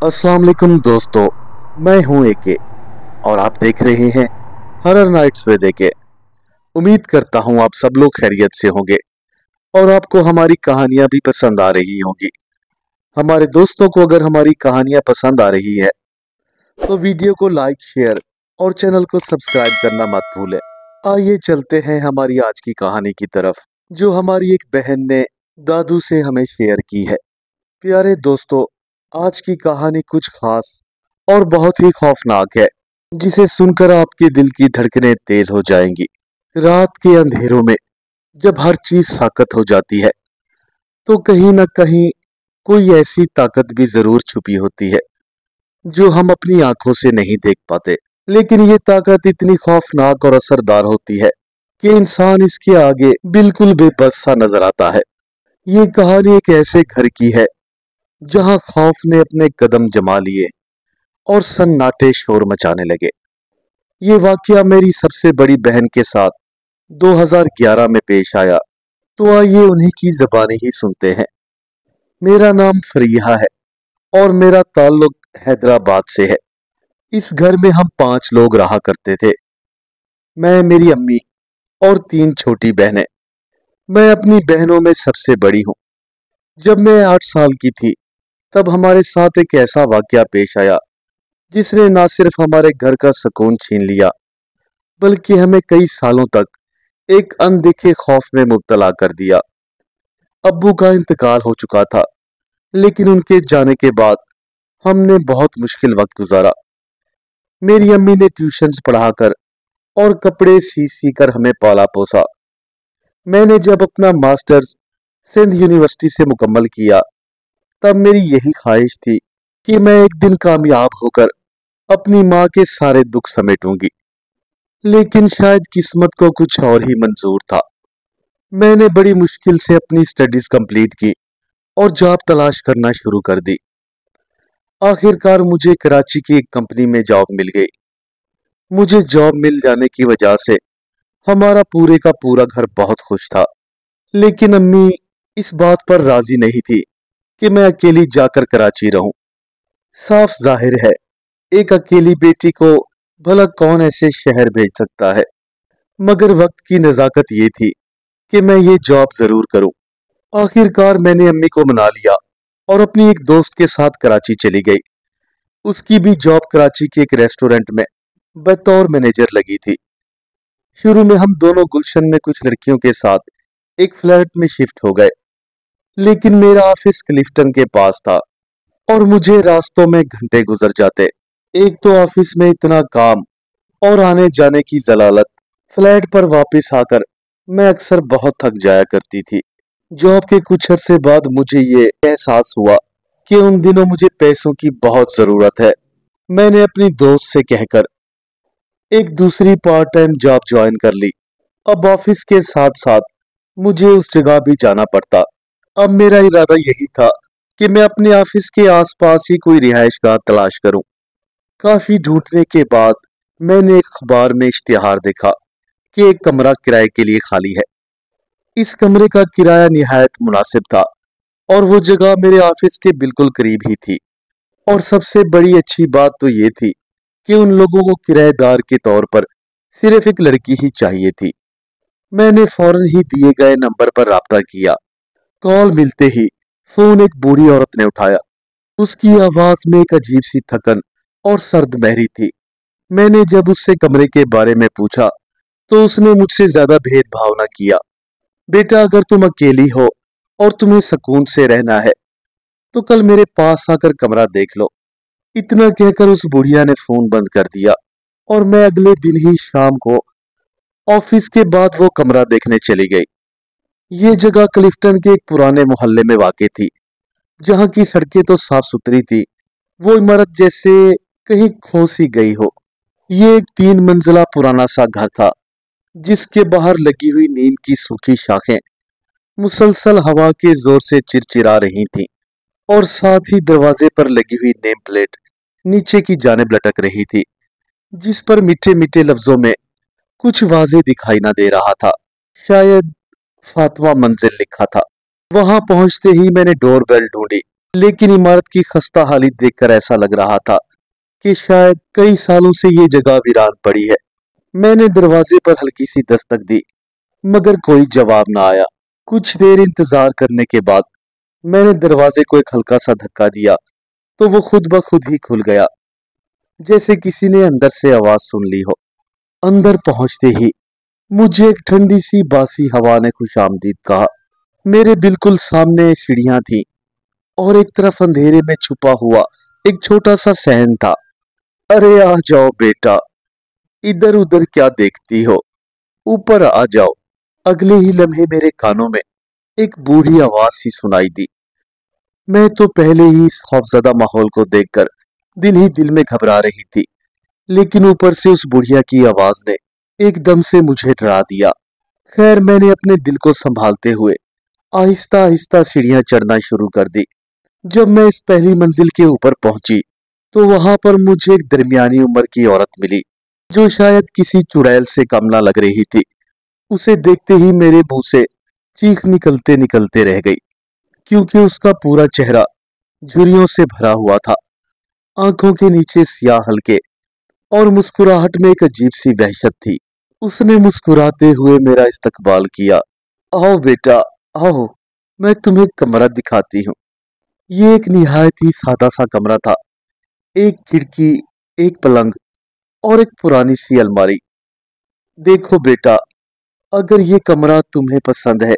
अस्सलाम वालेकुम दोस्तों, मैं हूं एके और आप देख रहे हैं हॉरर नाइट्स विद एके। उम्मीद करता हूं आप सब लोग खैरियत से होंगे और आपको हमारी कहानियां भी पसंद आ रही होंगी। हमारे दोस्तों को अगर हमारी कहानियां पसंद आ रही है तो वीडियो को लाइक, शेयर और चैनल को सब्सक्राइब करना मत भूलें। आइए चलते हैं हमारी आज की कहानी की तरफ, जो हमारी एक बहन ने दादू से हमें शेयर की है। प्यारे दोस्तों, आज की कहानी कुछ खास और बहुत ही खौफनाक है, जिसे सुनकर आपके दिल की धड़कनें तेज हो जाएंगी। रात के अंधेरों में जब हर चीज साकत हो जाती है तो कहीं न कहीं कोई ऐसी ताकत भी जरूर छुपी होती है जो हम अपनी आंखों से नहीं देख पाते, लेकिन ये ताकत इतनी खौफनाक और असरदार होती है कि इंसान इसके आगे बिल्कुल बेबस सा नजर आता है। ये कहानी एक ऐसे घर की है जहां खौफ ने अपने कदम जमा लिए और सन्नाटे शोर मचाने लगे। ये वाकया मेरी सबसे बड़ी बहन के साथ 2011 में पेश आया, तो आइए उन्हीं की ज़बानी ही सुनते हैं। मेरा नाम फरीहा है और मेरा ताल्लुक हैदराबाद से है। इस घर में हम 5 लोग रहा करते थे। मैं, मेरी अम्मी और 3 छोटी बहनें। मैं अपनी बहनों में सबसे बड़ी हूँ। जब मैं 8 साल की थी तब हमारे साथ एक ऐसा वाकया पेश आया जिसने ना सिर्फ हमारे घर का सुकून छीन लिया, बल्कि हमें कई सालों तक एक अनदेखे खौफ में मुब्तला कर दिया। अब्बू का इंतकाल हो चुका था, लेकिन उनके जाने के बाद हमने बहुत मुश्किल वक्त गुजारा। मेरी अम्मी ने ट्यूशन्स पढ़ाकर और कपड़े सी सी कर हमें पाला पोसा। मैंने जब अपना मास्टर्स सिंध यूनिवर्सिटी से मुकम्मल किया तब मेरी यही ख्वाहिश थी कि मैं एक दिन कामयाब होकर अपनी माँ के सारे दुख समेटूंगी, लेकिन शायद किस्मत को कुछ और ही मंजूर था। मैंने बड़ी मुश्किल से अपनी स्टडीज कंप्लीट की और जॉब तलाश करना शुरू कर दी। आखिरकार मुझे कराची की एक कंपनी में जॉब मिल गई। मुझे जॉब मिल जाने की वजह से हमारा पूरे का पूरा घर बहुत खुश था, लेकिन अम्मी इस बात पर राजी नहीं थी कि मैं अकेली जाकर कराची रहूं। साफ जाहिर है, एक अकेली बेटी को भला कौन ऐसे शहर भेज सकता है, मगर वक्त की नजाकत ये थी कि मैं ये जॉब जरूर करूं। आखिरकार मैंने अम्मी को मना लिया और अपनी एक दोस्त के साथ कराची चली गई। उसकी भी जॉब कराची के एक रेस्टोरेंट में बतौर मैनेजर लगी थी। शुरू में हम दोनों गुलशन में कुछ लड़कियों के साथ एक फ्लैट में शिफ्ट हो गए, लेकिन मेरा ऑफिस क्लिफ्टन के पास था और मुझे रास्तों में घंटे गुजर जाते। एक तो ऑफिस में इतना काम और आने जाने की जलालत, फ्लैट पर वापस आकर मैं अक्सर बहुत थक जाया करती थी। जॉब के कुछ अरसे बाद मुझे ये एहसास हुआ कि उन दिनों मुझे पैसों की बहुत जरूरत है। मैंने अपनी दोस्त से कहकर एक दूसरी पार्ट टाइम जॉब ज्वाइन कर ली। अब ऑफिस के साथ साथ मुझे उस जगह भी जाना पड़ता। अब मेरा इरादा यही था कि मैं अपने ऑफिस के आसपास ही कोई रिहायशगाह तलाश करूं। काफी ढूंढने के बाद मैंने एक अखबार में इश्तिहार देखा कि एक कमरा किराए के लिए खाली है। इस कमरे का किराया निहायत मुनासिब था और वो जगह मेरे ऑफिस के बिल्कुल करीब ही थी। और सबसे बड़ी अच्छी बात तो ये थी कि उन लोगों को किराएदार के तौर पर सिर्फ एक लड़की ही चाहिए थी। मैंने फौरन ही दिए गए नंबर पर राब्ता किया। कॉल मिलते ही फोन एक बूढ़ी औरत ने उठाया। उसकी आवाज में एक अजीब सी थकन और सर्द बहरी थी। मैंने जब उससे कमरे के बारे में पूछा तो उसने मुझसे ज्यादा भेदभाव न किया। बेटा, अगर तुम अकेली हो और तुम्हें सुकून से रहना है तो कल मेरे पास आकर कमरा देख लो। इतना कहकर उस बुढ़िया ने फोन बंद कर दिया और मैं अगले दिन ही शाम को ऑफिस के बाद वो कमरा देखने चली गई। ये जगह क्लिफ्टन के एक पुराने मोहल्ले में वाक़ई थी, जहाँ की सड़कें तो साफ सुथरी थी, वो इमारत जैसे कहीं खो सी गई हो। ये एक 3 मंजिला पुराना सा घर था, जिसके बाहर लगी हुई नीम की सूखी शाखें मुसलसल हवा के जोर से चिरचिरा रही थीं और साथ ही दरवाजे पर लगी हुई नेम प्लेट नीचे की जानिब लटक रही थी, जिस पर मीठे मीठे लफ्जों में कुछ वाजे दिखाई ना दे रहा था। शायद फातिमा मंजिल लिखा था। वहां पहुंचते ही मैंने डोर बेल ढूंढी लेकिन इमारत की खस्ता हालत देखकर ऐसा लग रहा था कि शायद कई सालों से ये जगह वीरान पड़ी है। मैंने दरवाजे पर हल्की सी दस्तक दी, मगर कोई जवाब ना आया। कुछ देर इंतजार करने के बाद मैंने दरवाजे को एक हल्का सा धक्का दिया, तो वो खुद ब खुद ही खुल गया, जैसे किसी ने अंदर से आवाज सुन ली हो। अंदर पहुंचते ही मुझे एक ठंडी सी बासी हवा ने खुशामदीद कहा। मेरे बिल्कुल सामने सीढ़ियां थी और एक तरफ अंधेरे में छुपा हुआ एक छोटा सा सहन था। अरे आ जाओ बेटा, इधर उधर क्या देखती हो, ऊपर आ जाओ। अगले ही लम्हे मेरे कानों में एक बूढ़ी आवाज सी सुनाई दी। मैं तो पहले ही इस खौफजदा माहौल को देखकर दिल ही दिल में घबरा रही थी, लेकिन ऊपर से उस बुढ़िया की आवाज ने एकदम से मुझे डरा दिया। खैर, मैंने अपने दिल को संभालते हुए आहिस्ता आहिस्ता सीढ़ियां चढ़ना शुरू कर दी। जब मैं इस पहली मंजिल के ऊपर पहुंची, तो वहां पर मुझे एक दरमियानी उम्र की औरत मिली, जो शायद किसी चुड़ैल से कम ना लग रही थी। उसे देखते ही मेरे मुंह से चीख निकलते निकलते रह गई, क्योंकि उसका पूरा चेहरा झुर्रियों से भरा हुआ था। आंखों के नीचे सियाह हल्के और मुस्कुराहट में एक अजीब सी वहशत थी। उसने मुस्कुराते हुए मेरा इस्तकबाल किया। आओ बेटा, आओ, मैं तुम्हें कमरा दिखाती हूँ। ये एक निहायत ही सादा सा कमरा था। एक खिड़की, एक पलंग और एक पुरानी सी अलमारी। देखो बेटा, अगर ये कमरा तुम्हें पसंद है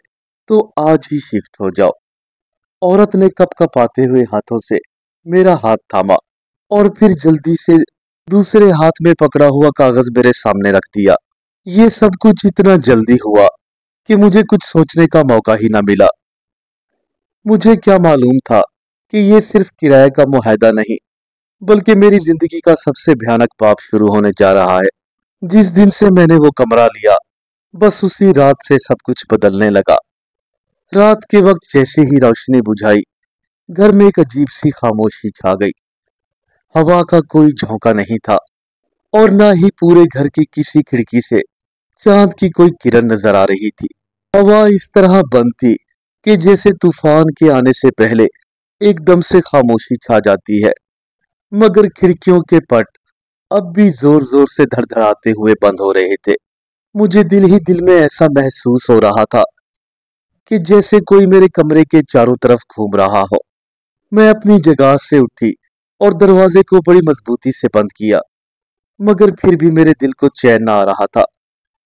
तो आज ही शिफ्ट हो जाओ। औरत ने कपकपाते हुए हाथों से मेरा हाथ थामा और फिर जल्दी से दूसरे हाथ में पकड़ा हुआ कागज मेरे सामने रख दिया। ये सब कुछ इतना जल्दी हुआ कि मुझे कुछ सोचने का मौका ही ना मिला। मुझे क्या मालूम था कि ये सिर्फ किराए का मुआहदा नहीं, बल्कि मेरी जिंदगी का सबसे भयानक पाप शुरू होने जा रहा है। जिस दिन से मैंने वो कमरा लिया, बस उसी रात से सब कुछ बदलने लगा। रात के वक्त जैसे ही रोशनी बुझाई, घर में एक अजीब सी खामोशी छा गई। हवा का कोई झोंका नहीं था और ना ही पूरे घर की किसी खिड़की से चांद की कोई किरण नजर आ रही थी। हवा इस तरह बंद थी कि जैसे तूफान के आने से पहले एकदम से खामोशी छा जाती है, मगर खिड़कियों के पट अब भी जोर जोर से धड़धड़ाते हुए बंद हो रहे थे। मुझे दिल ही दिल में ऐसा महसूस हो रहा था कि जैसे कोई मेरे कमरे के चारों तरफ घूम रहा हो। मैं अपनी जगह से उठी और दरवाजे को बड़ी मजबूती से बंद किया, मगर फिर भी मेरे दिल को चैन ना आ रहा था।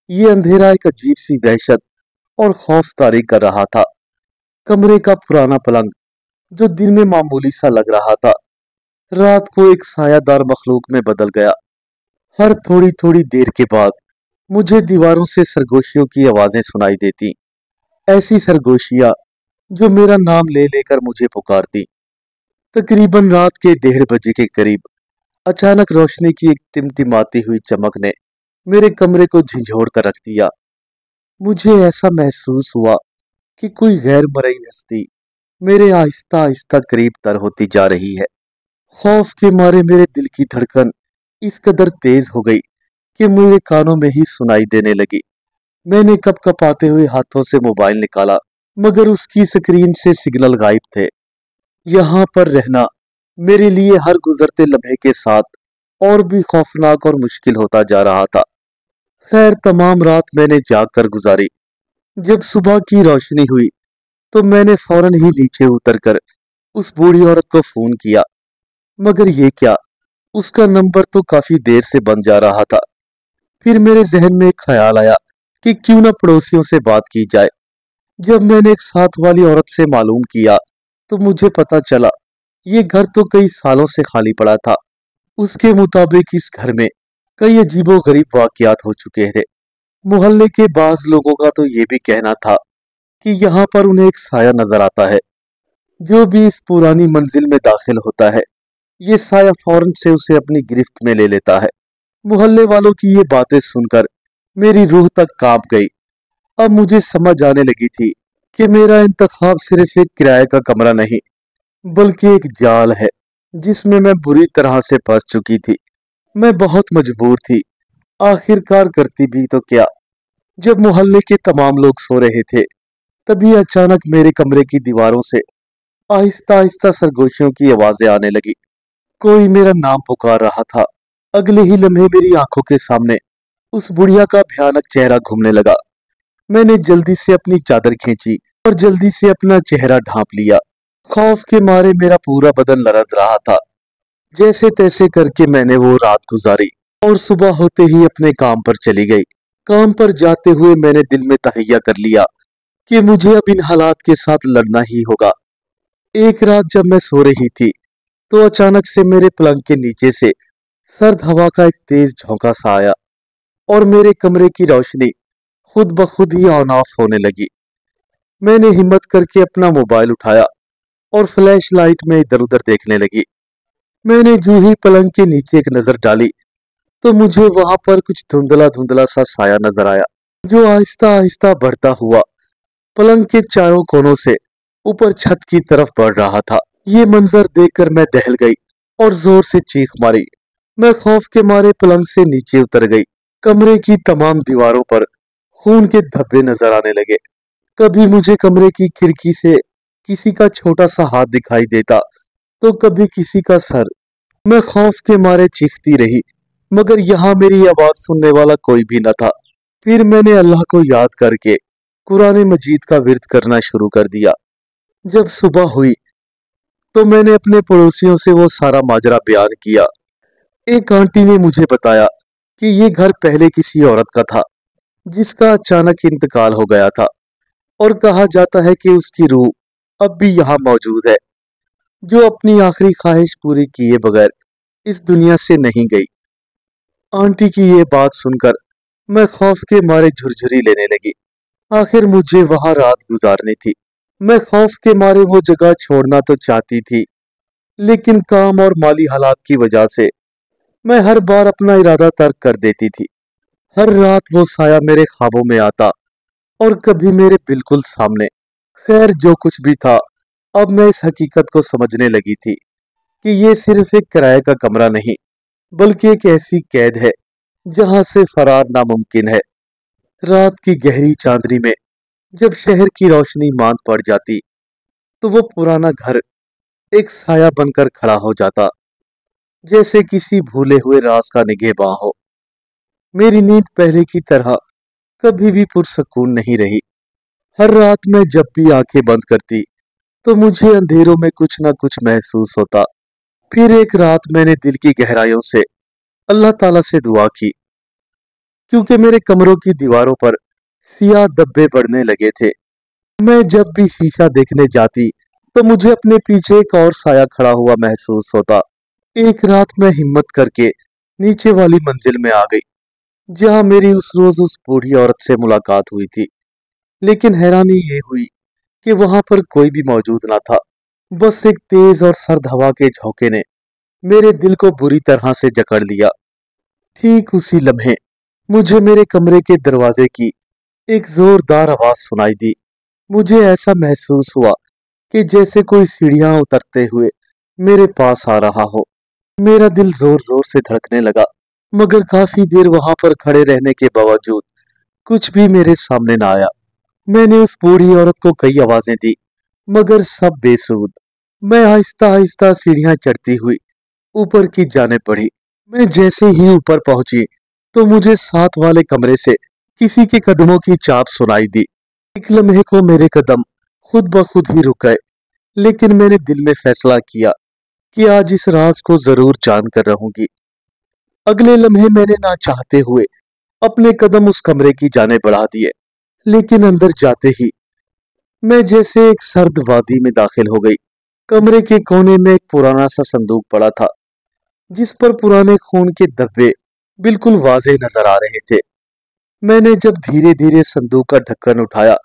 ये अंधेरा एक अजीब सी वहशत और खौफ तारी कर रहा था। कमरे का पुराना पलंग, जो दिन में मामूली सा लग रहा था, रात को एक सायादार मखलूक में बदल गया। हर थोड़ी थोड़ी देर के बाद मुझे दीवारों से सरगोशियों की आवाजें सुनाई देती, ऐसी सरगोशियां जो मेरा नाम ले लेकर मुझे पुकारती। तकरीबन रात के 1:30 के करीब अचानक रोशनी की एक टिमटिमाती हुई चमक ने मेरे कमरे को झंझोड़ कर रख दिया। मुझे ऐसा महसूस हुआ कि कोई गैर मरई हस्ती मेरे आहिस्ता आहिस्ता करीब तर होती जा रही है। खौफ के मारे मेरे दिल की धड़कन इस कदर तेज हो गई कि मेरे कानों में ही सुनाई देने लगी। मैंने कपकपाते हुए हाथों से मोबाइल निकाला, मगर उसकी स्क्रीन से सिग्नल गायब थे। यहाँ पर रहना मेरे लिए हर गुजरते लम्हे के साथ और भी खौफनाक और मुश्किल होता जा रहा था। खैर, तमाम रात मैंने जाग कर गुजारी। जब सुबह की रोशनी हुई, तो मैंने फौरन ही नीचे उतरकर उस बूढ़ी औरत को फोन किया, मगर ये क्या, उसका नंबर तो काफी देर से बंद जा रहा था। फिर मेरे जहन में एक ख्याल आया कि क्यों ना पड़ोसियों से बात की जाए। जब मैंने एक साथ वाली औरत से मालूम किया, तो मुझे पता चला ये घर तो कई सालों से खाली पड़ा था। उसके मुताबिक इस घर में कई अजीबो-गरीब वाकयात हो चुके थे। मोहल्ले के बाज लोगों का तो ये भी कहना था कि यहाँ पर उन्हें एक साया नजर आता है। जो भी इस पुरानी मंजिल में दाखिल होता है, ये साया फौरन से उसे अपनी गिरफ्त में ले लेता है। मोहल्ले वालों की ये बातें सुनकर मेरी रूह तक कांप गई। अब मुझे समझ आने लगी थी कि मेरा इंतखाब सिर्फ एक किराए का कमरा नहीं, बल्कि एक जाल है जिसमें मैं बुरी तरह से फंस चुकी थी। मैं बहुत मजबूर थी, आखिरकार करती भी तो क्या। जब मोहल्ले के तमाम लोग सो रहे थे, तभी अचानक मेरे कमरे की दीवारों से आहिस्ता आहिस्ता सरगोशियों की आवाजें आने लगी। कोई मेरा नाम पुकार रहा था। अगले ही लम्हे मेरी आंखों के सामने उस बुढ़िया का भयानक चेहरा घूमने लगा। मैंने जल्दी से अपनी चादर खींची और जल्दी से अपना चेहरा ढांप लिया। खौफ के मारे मेरा पूरा बदन लरज रहा था। जैसे तैसे करके मैंने वो रात गुजारी और सुबह होते ही अपने काम पर चली गई। काम पर जाते हुए मैंने दिल में तहैया कर लिया कि मुझे अब इन हालात के साथ लड़ना ही होगा। एक रात जब मैं सो रही थी तो अचानक से मेरे पलंग के नीचे से सर्द हवा का एक तेज झोंका सा आया और मेरे कमरे की रोशनी खुद ब खुद ही ऑन ऑफ होने लगी। मैंने हिम्मत करके अपना मोबाइल उठाया और फ्लैश लाइट में इधर उधर देखने लगी। मैंने जो ही पलंग के नीचे एक नजर डाली तो मुझे वहां पर कुछ धुंधला धुंधला सा साया नजर आया, जो आहिस्ता आहिस्ता बढ़ता हुआ पलंग के चारों कोनों से ऊपर छत की तरफ बढ़ रहा था। ये मंजर देखकर मैं दहल गई और जोर से चीख मारी। मैं खौफ के मारे पलंग से नीचे उतर गई। कमरे की तमाम दीवारों पर खून के धब्बे नजर आने लगे। कभी मुझे कमरे की खिड़की से किसी का छोटा सा हाथ दिखाई देता तो कभी किसी का सर। मैं खौफ के मारे चीखती रही, मगर यहाँ मेरी आवाज सुनने वाला कोई भी न था। फिर मैंने अल्लाह को याद करके कुरान मजीद का विर्द करना शुरू कर दिया। जब सुबह हुई तो मैंने अपने पड़ोसियों से वो सारा माजरा बयान किया। एक आंटी ने मुझे बताया कि ये घर पहले किसी औरत का था जिसका अचानक इंतकाल हो गया था, और कहा जाता है कि उसकी रूह अब भी यहाँ मौजूद है, जो अपनी आखिरी ख्वाहिश पूरी किए बगैर इस दुनिया से नहीं गई। आंटी की ये बात सुनकर मैं खौफ के मारे झुरझुरी लेने लगी। आखिर मुझे वहां रात गुजारनी थी। मैं खौफ के मारे वो जगह छोड़ना तो चाहती थी, लेकिन काम और माली हालात की वजह से मैं हर बार अपना इरादा तर्क कर देती थी। हर रात वो साया मेरे ख्वाबों में आता और कभी मेरे बिल्कुल सामने। खैर, जो कुछ भी था, अब मैं इस हकीकत को समझने लगी थी कि ये सिर्फ एक किराए का कमरा नहीं, बल्कि एक ऐसी कैद है जहां से फरार नामुमकिन है। रात की गहरी चांदनी में जब शहर की रोशनी मांद पड़ जाती तो वो पुराना घर एक साया बनकर खड़ा हो जाता, जैसे किसी भूले हुए राज का निगहबान हो। मेरी नींद पहले की तरह कभी भी पुरसकून नहीं रही। हर रात मैं जब भी आंखें बंद करती तो मुझे अंधेरों में कुछ ना कुछ महसूस होता। फिर एक रात मैंने दिल की गहराइयों से अल्लाह ताला से दुआ की, क्योंकि मेरे कमरों की दीवारों पर सियाह धब्बे पड़ने लगे थे। मैं जब भी शीशा देखने जाती तो मुझे अपने पीछे एक और साया खड़ा हुआ महसूस होता। एक रात मैं हिम्मत करके नीचे वाली मंजिल में आ गई, जहां मेरी उस रोज उस बूढ़ी औरत से मुलाकात हुई थी। लेकिन हैरानी ये हुई कि वहां पर कोई भी मौजूद ना था। बस एक तेज और सर्द हवा के झोंके ने मेरे दिल को बुरी तरह से जकड़ लिया। ठीक उसी लम्हे मुझे मेरे कमरे के दरवाजे की एक जोरदार आवाज सुनाई दी। मुझे ऐसा महसूस हुआ कि जैसे कोई सीढ़ियां उतरते हुए मेरे पास आ रहा हो। मेरा दिल जोर जोर से धड़कने लगा, मगर काफी देर वहां पर खड़े रहने के बावजूद कुछ भी मेरे सामने ना आया। मैंने उस बूढ़ी औरत को कई आवाजें दी, मगर सब बेसुध। मैं आहिस्ता आहिस्ता सीढ़ियां चढ़ती हुई ऊपर की जाने पड़ी। मैं जैसे ही ऊपर पहुंची तो मुझे साथ वाले कमरे से किसी के कदमों की चाप सुनाई दी। एक लम्हे को मेरे कदम खुद ब खुद ही रुक गए, लेकिन मैंने दिल में फैसला किया कि आज इस राज को जरूर जान कर रहूंगी। अगले लम्हे मैंने ना चाहते हुए अपने कदम उस कमरे की जाने बढ़ा दिए, लेकिन अंदर जाते ही मैं जैसे एक सर्द वादी में दाखिल हो गई। कमरे के कोने में एक पुराना सा संदूक पड़ा था, जिस पर पुराने खून के धब्बे बिल्कुल वाज़ेह नजर आ रहे थे। मैंने जब धीरे धीरे संदूक का ढक्कन उठाया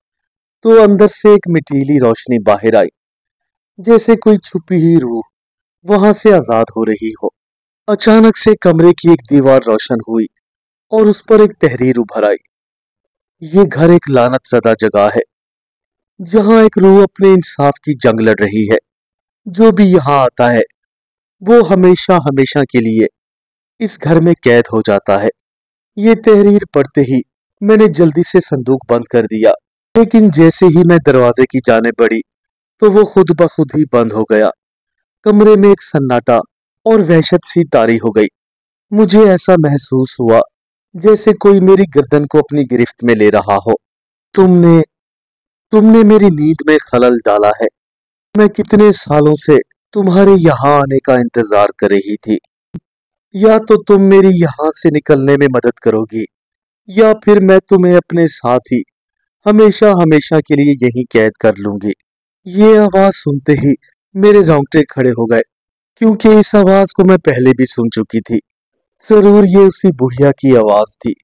तो अंदर से एक मिटीली रोशनी बाहर आई, जैसे कोई छुपी ही रूह वहां से आजाद हो रही हो। अचानक से कमरे की एक दीवार रोशन हुई और उस पर एक तहरीर उभर आई। ये घर एक लानत ज़दा जगह है, जहां एक रूह अपने इंसाफ की जंग लड़ रही है। जो भी यहाँ आता है वो हमेशा हमेशा के लिए इस घर में कैद हो जाता है। ये तहरीर पढ़ते ही मैंने जल्दी से संदूक बंद कर दिया, लेकिन जैसे ही मैं दरवाजे की जाने बढ़ी तो वो खुद ब खुद ही बंद हो गया। कमरे में एक सन्नाटा और वहशत सी तारी हो गई। मुझे ऐसा महसूस हुआ जैसे कोई मेरी गर्दन को अपनी गिरफ्त में ले रहा हो। तुमने तुमने मेरी नींद में खलल डाला है। मैं कितने सालों से तुम्हारे यहाँ आने का इंतजार कर रही थी। या तो तुम मेरी यहाँ से निकलने में मदद करोगी, या फिर मैं तुम्हें अपने साथ ही हमेशा हमेशा के लिए यहीं कैद कर लूंगी। ये आवाज सुनते ही मेरे रोंगटे खड़े हो गए, क्योंकि इस आवाज को मैं पहले भी सुन चुकी थी। जरूर ये उसी बुढ़िया की आवाज थी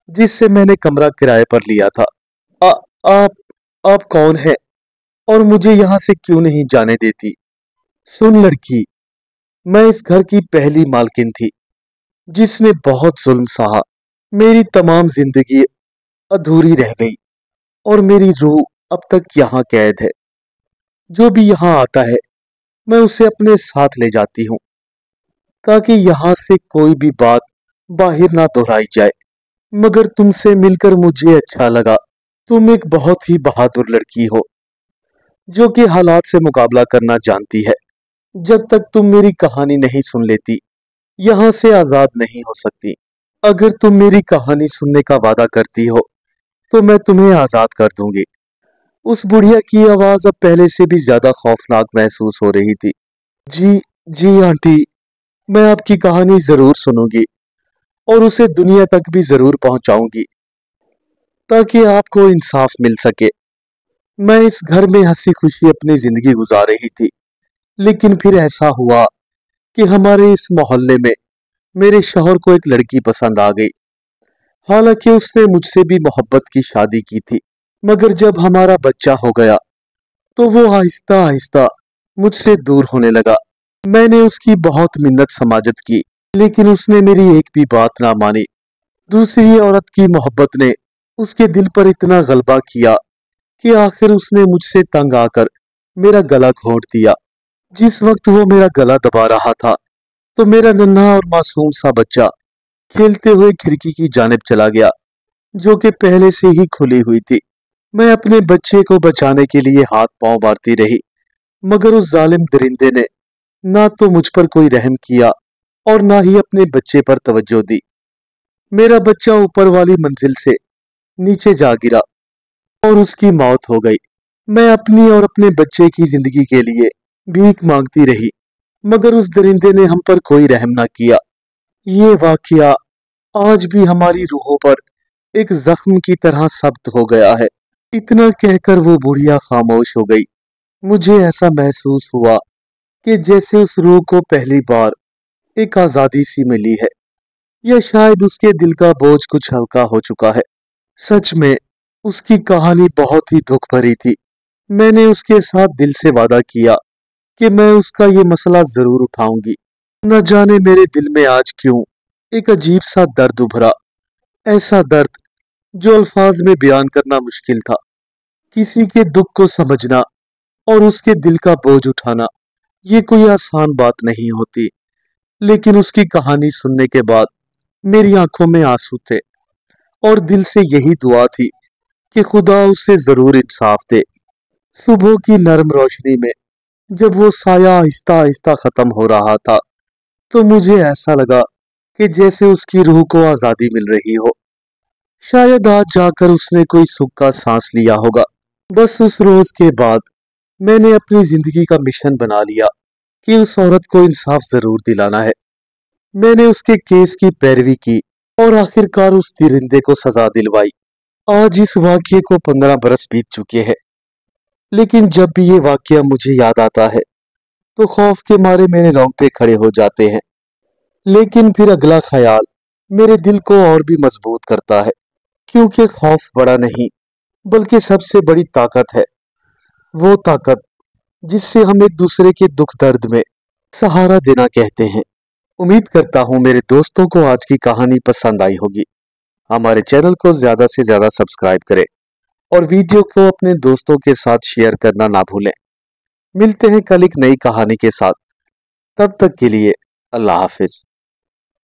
जिससे मैंने कमरा किराए पर लिया था। आ, आप आप कौन है और मुझे यहाँ से क्यों नहीं जाने देती? सुन लड़की, मैं इस घर की पहली मालकिन थी जिसने बहुत जुल्म सहा। मेरी तमाम जिंदगी अधूरी रह गई और मेरी रूह अब तक यहाँ कैद है। जो भी यहाँ आता है मैं उसे अपने साथ ले जाती हूँ, ताकि यहाँ से कोई भी बात बाहर ना दोहराई जाए। मगर तुमसे मिलकर मुझे अच्छा लगा। तुम एक बहुत ही बहादुर लड़की हो जो कि हालात से मुकाबला करना जानती है। जब तक तुम मेरी कहानी नहीं सुन लेती, यहाँ से आजाद नहीं हो सकती। अगर तुम मेरी कहानी सुनने का वादा करती हो तो मैं तुम्हें आजाद कर दूंगी। उस बुढ़िया की आवाज अब पहले से भी ज्यादा खौफनाक महसूस हो रही थी। जी जी आंटी, मैं आपकी कहानी जरूर सुनूंगी और उसे दुनिया तक भी जरूर पहुंचाऊंगी, ताकि आपको इंसाफ मिल सके। मैं इस घर में हंसी खुशी अपनी जिंदगी गुजार रही थी, लेकिन फिर ऐसा हुआ कि हमारे इस मोहल्ले में मेरे शौहर को एक लड़की पसंद आ गई। हालांकि उसने मुझसे भी मोहब्बत की शादी की थी, मगर जब हमारा बच्चा हो गया तो वो आहिस्ता आहिस्ता मुझसे दूर होने लगा। मैंने उसकी बहुत मिन्नत समाजत की, लेकिन उसने मेरी एक भी बात ना मानी। दूसरी औरत की मोहब्बत ने उसके दिल पर इतना गलबा किया कि आखिर उसने मुझसे तंग आकर मेरा गला घोंट दिया। जिस वक्त वो मेरा गला दबा रहा था तो मेरा नन्हा और मासूम सा बच्चा खेलते हुए खिड़की की जानिब चला गया, जो कि पहले से ही खुली हुई थी। मैं अपने बच्चे को बचाने के लिए हाथ पांव मारती रही, मगर उस जालिम दरिंदे ने ना तो मुझ पर कोई रहम किया और ना ही अपने बच्चे पर तवज्जो दी। मेरा बच्चा ऊपर वाली मंजिल से नीचे जा गिरा और उसकी मौत हो गई। मैं अपनी और अपने बच्चे की जिंदगी के लिए भीख मांगती रही, मगर उस दरिंदे ने हम पर कोई रहम ना किया। ये वाकया आज भी हमारी रूहों पर एक जख्म की तरह सख्त हो गया है। इतना कहकर वो बुढ़िया खामोश हो गई। मुझे ऐसा महसूस हुआ कि जैसे उस रूह को पहली बार एक आजादी सी मिली है, या शायद उसके दिल का बोझ कुछ हल्का हो चुका है। सच में उसकी कहानी बहुत ही दुख भरी थी। मैंने उसके साथ दिल से वादा किया कि मैं उसका ये मसला जरूर उठाऊंगी। न जाने मेरे दिल में आज क्यों एक अजीब सा दर्द उभरा, ऐसा दर्द जो अल्फाज में बयान करना मुश्किल था। किसी के दुख को समझना और उसके दिल का बोझ उठाना ये कोई आसान बात नहीं होती, लेकिन उसकी कहानी सुनने के बाद मेरी आंखों में आंसू थे और दिल से यही दुआ थी कि खुदा उसे जरूर इंसाफ दे। सुबह की नरम रोशनी में जब वो साया आहिस्ता आहिस्ता खत्म हो रहा था, तो मुझे ऐसा लगा कि जैसे उसकी रूह को आजादी मिल रही हो। शायद आज जाकर उसने कोई सुख का सांस लिया होगा। बस उस रोज के बाद मैंने अपनी जिंदगी का मिशन बना लिया कि उस औरत को इंसाफ जरूर दिलाना है। मैंने उसके केस की पैरवी की और आखिरकार उस दरिंदे को सजा दिलवाई। आज इस वाकये को 15 बरस बीत चुके हैं, लेकिन जब भी ये वाकया मुझे याद आता है तो खौफ के मारे मेरे रोंगटे खड़े हो जाते हैं। लेकिन फिर अगला ख्याल मेरे दिल को और भी मजबूत करता है, क्योंकि खौफ बड़ा नहीं बल्कि सबसे बड़ी ताकत है। वो ताकत जिससे हम एक दूसरे के दुख दर्द में सहारा देना कहते हैं। उम्मीद करता हूँ मेरे दोस्तों को आज की कहानी पसंद आई होगी। हमारे चैनल को ज्यादा से ज्यादा सब्सक्राइब करें और वीडियो को अपने दोस्तों के साथ शेयर करना ना भूलें। मिलते हैं कल एक नई कहानी के साथ। तब तक के लिए अल्लाह हाफिज।